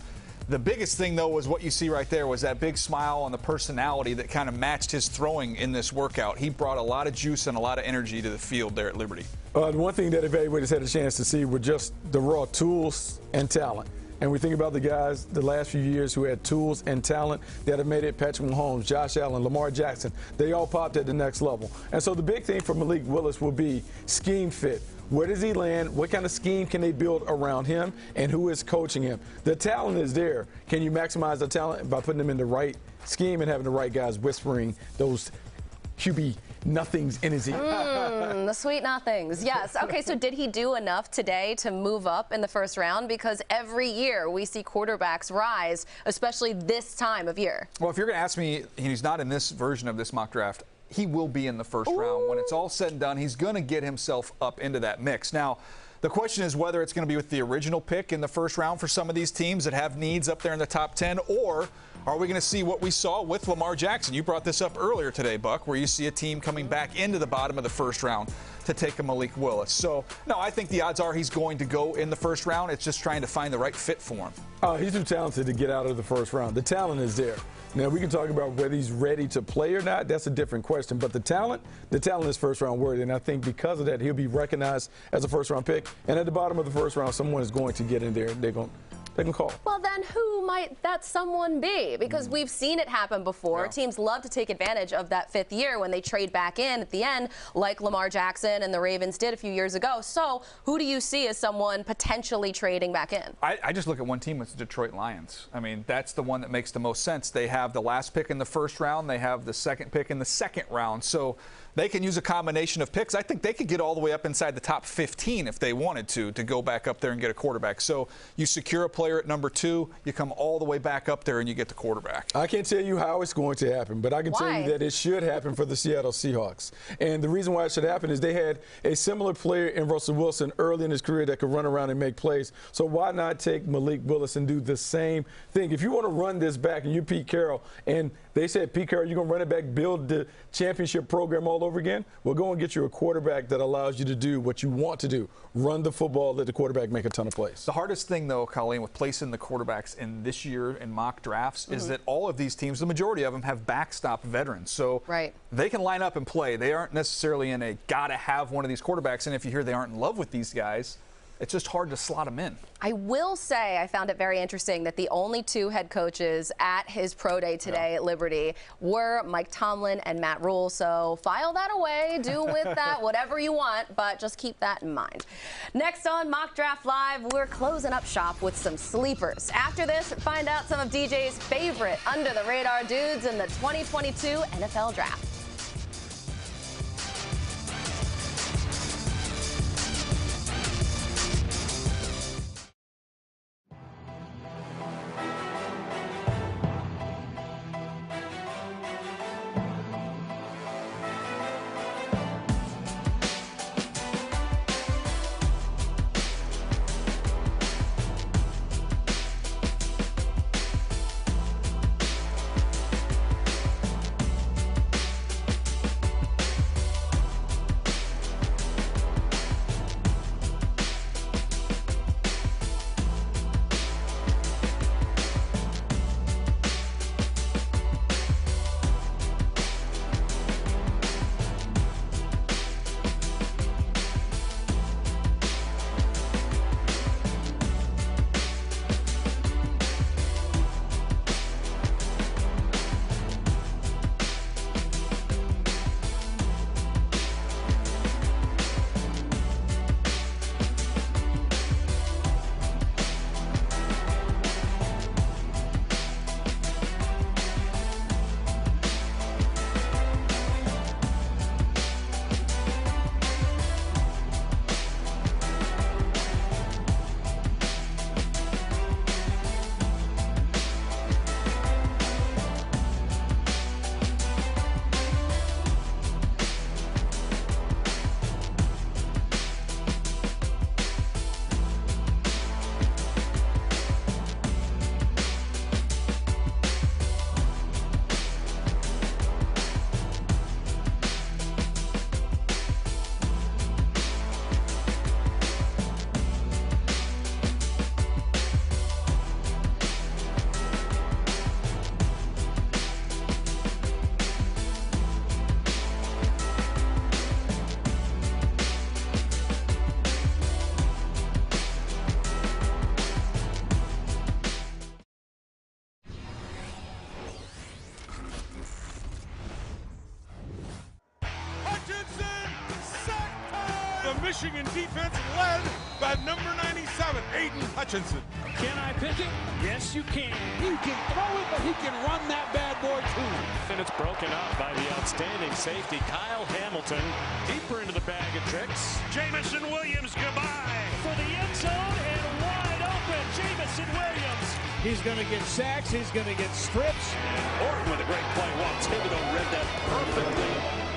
The biggest thing, though, was what you see right there was that big smile and the personality that kind of matched his throwing in this workout. He brought a lot of juice and a lot of energy to the field there at Liberty. The one thing that evaluators had a chance to see were just the raw tools and talent. And we think about the guys the last few years who had tools and talent that have made it: Patrick Mahomes, Josh Allen, Lamar Jackson. They all popped at the next level. And so the big thing for Malik Willis will be scheme fit. Where does he land? What kind of scheme can they build around him? And who is coaching him? The talent is there. Can you maximize the talent by putting them in the right scheme and having the right guys whispering those QB nothings in his ear? The sweet nothings, yes. Okay, so did he do enough today to move up in the first round? Because every year we see quarterbacks rise, especially this time of year. Well, if you're going to ask me, he's not in this version of this mock draft. He will be in the first round. When it's all said and done, he's going to get himself up into that mix. Now, the question is whether it's going to be with the original pick in the first round for some of these teams that have needs up there in the top 10, or are we going to see what we saw with Lamar Jackson? You brought this up earlier today, Buck, where you see a team coming back into the bottom of the first round to take a Malik Willis. So, no, I think the odds are he's going to go in the first round. It's just trying to find the right fit for him. He's too talented to get out of the first round. The talent is there. Now, we can talk about whether he's ready to play or not. That's a different question. But the talent is first-round worthy. And I think because of that, he'll be recognized as a first-round pick. And at the bottom of the first round, someone is going to get in there. They can call. Well, then who might that someone be? Because we've seen it happen before. Yeah. Teams love to take advantage of that fifth year when they trade back in at the end, like Lamar Jackson and the Ravens did a few years ago. So who do you see as someone potentially trading back in? I just look at one team, it's the Detroit Lions. I mean, that's the one that makes the most sense. They have the last pick in the first round. They have the second pick in the second round. So they can use a combination of picks. I think they could get all the way up inside the top 15 if they wanted to go back up there and get a quarterback. So you secure a player at number 2, you come all the way back up there and you get the quarterback. I can't tell you how it's going to happen, but I can tell you that it should happen for the Seattle Seahawks. And the reason why it should happen is they had a similar player in Russell Wilson early in his career that could run around and make plays. So why not take Malik Willis and do the same thing? If you want to run this back and you're Pete Carroll, and they said, Pete Carroll, you're going to run it back, build the championship program all over again, well, go and get you a quarterback that allows you to do what you want to do. Run the football, let the quarterback make a ton of plays. The hardest thing, though, Colleen, with placing the quarterbacks in this year in mock drafts is that all of these teams, the majority of them, have backstop veterans. So they can line up and play. They aren't necessarily in a gotta have one of these quarterbacks. And if you hear they aren't in love with these guys, it's just hard to slot them in. I will say I found it very interesting that the only 2 head coaches at his pro day today at Liberty were Mike Tomlin and Matt Rule. So file that away, do with that whatever you want, but just keep that in mind. Next on Mock Draft Live, we're closing up shop with some sleepers. After this, find out some of DJ's favorite under-the-radar dudes in the 2022 NFL Draft. Michigan defense led by number 97, Aiden Hutchinson. Can I pick it? Yes, you can. He can throw it, but he can run that bad boy, too. And it's broken up by the outstanding safety, Kyle Hamilton. Deeper into the bag of tricks. Jamison Williams, goodbye. For the end zone and wide open, Jamison Williams. He's going to get sacks. He's going to get strips. Orton with a great play. While Thibodeau read that perfectly.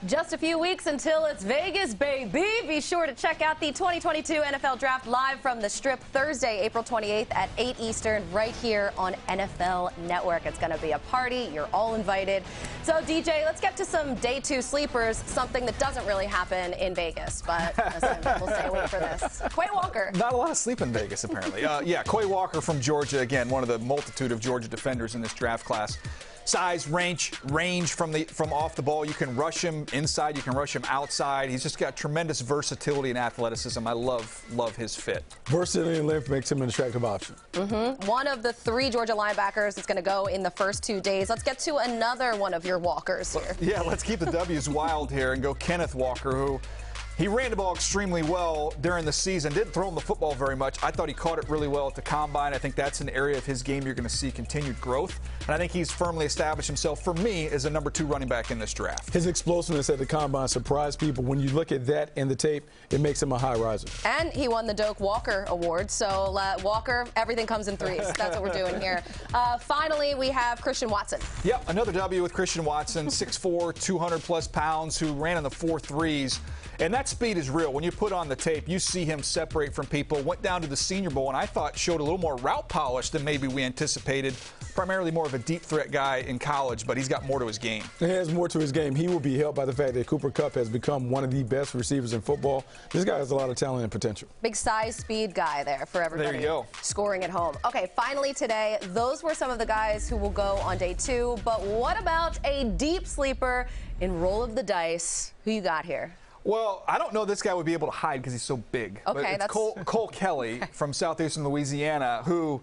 Just a few weeks until it's Vegas, baby. Be sure to check out the 2022 NFL Draft live from the Strip Thursday, April 28th at 8 Eastern right here on NFL Network. It's going to be a party. You're all invited. So, DJ, let's get to some day two sleepers, something that doesn't really happen in Vegas. But listen, we'll stay away for this. Quay Walker. Not a lot of sleep in Vegas, apparently. Yeah, Quay Walker from Georgia, again, one of the multitude of Georgia defenders in this draft class. Size, range from off the ball. You can rush him inside. You can rush him outside. He's just got tremendous versatility and athleticism. I love his fit. Versatility and length makes him an attractive option. One of the 3 Georgia linebackers is going to go in the first 2 days. Let's get to another one of your Walkers here. Yeah, let's keep the W's wild here and go Kenneth Walker, who he ran the ball extremely well during the season. Didn't throw him the football very much. I thought he caught it really well at the combine. I think that's an area of his game you're going to see continued growth. And I think he's firmly established himself, for me, as a number 2 running back in this draft. His explosiveness at the combine surprised people. When you look at that in the tape, it makes him a high riser. And he won the Doak Walker Award. So, Walker, everything comes in threes. That's what we're doing here. Finally, we have Christian Watson. Yep, another W with Christian Watson, 6'4", 200-plus pounds, who ran in the 4.3s. And that speed is real. When you put on the tape, you see him separate from people. Went down to the Senior Bowl, and I thought showed a little more route polish than maybe we anticipated. Primarily more of a deep threat guy in college, but he's got more to his game. He has more to his game. He will be helped by the fact that Cooper Kupp has become one of the best receivers in football. This guy has a lot of talent and potential. Big size, speed guy there for everybody. There you go. Scoring at home. Okay, finally today, those were some of the guys who will go on day 2. But what about a deep sleeper in roll of the dice? Who you got here? Well, I don't know this guy would be able to hide because he's so big. Okay, but it's Cole Kelly from Southeastern Louisiana, who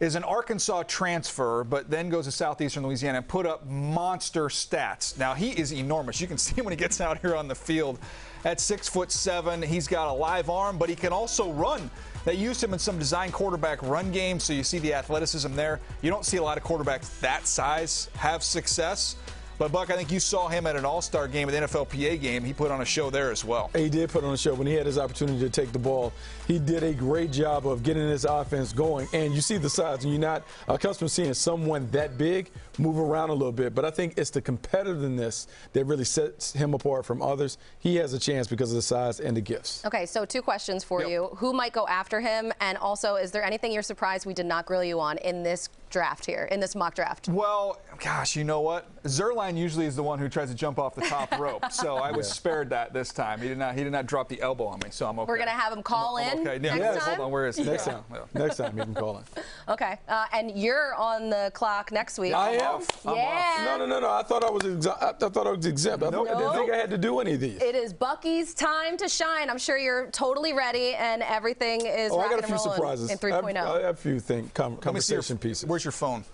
is an Arkansas transfer, but then goes to Southeastern Louisiana and put up monster stats. Now, he is enormous. You can see him when he gets out here on the field at 6'7". He's got a live arm, but he can also run. They used him in some design quarterback run games, so you see the athleticism there. You don't see a lot of quarterbacks that size have success. But, Buck, I think you saw him at an all-star game, at the NFLPA game. He put on a show there as well. He did put on a show when he had his opportunity to take the ball. He did a great job of getting his offense going. And you see the size, and you're not accustomed to seeing someone that big move around a little bit. But I think it's the competitiveness that really sets him apart from others. He has a chance because of the size and the gifts. Okay, so 2 questions for you. Who might go after him? And also, is there anything you're surprised we did not grill you on in this draft here, in this mock draft? Well, gosh, you know what? Zerline usually is the one who tries to jump off the top rope, so I was spared that this time. He did not drop the elbow on me, so I'm okay. We're gonna have him call in okay. next time. Hold on, where is he? Next time. Next time you can call in. Okay, and you're on the clock next week. I am. Yeah. No. I thought I was exempt. I didn't think I had to do any of these. It is Bucky's time to shine. I'm sure you're totally ready, and everything is rocking I got a few and rolling surprises. in 3.0. I have a few conversation pieces. Where's your phone?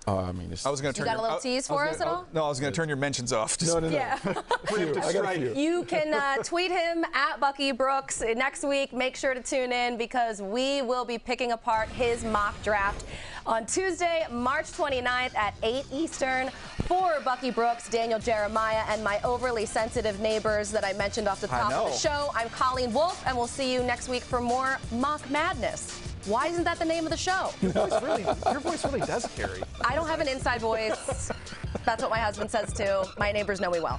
I was going to turn. You got a little tease for us at all? No, I was going to turn your mentions off. No. Yeah. I got a few. You can tweet him at Bucky Brooks next week. Make sure to tune in because we will be picking apart his mock draft on Tuesday, March 29th at 8 Eastern. For Bucky Brooks, Daniel Jeremiah, and my overly sensitive neighbors that I mentioned off the top of the show, I'm Colleen Wolfe, and we'll see you next week for more Mock Madness. Why isn't that the name of the show? Your voice really does carry. I don't have an inside voice. That's what my husband says too. My neighbors know me well.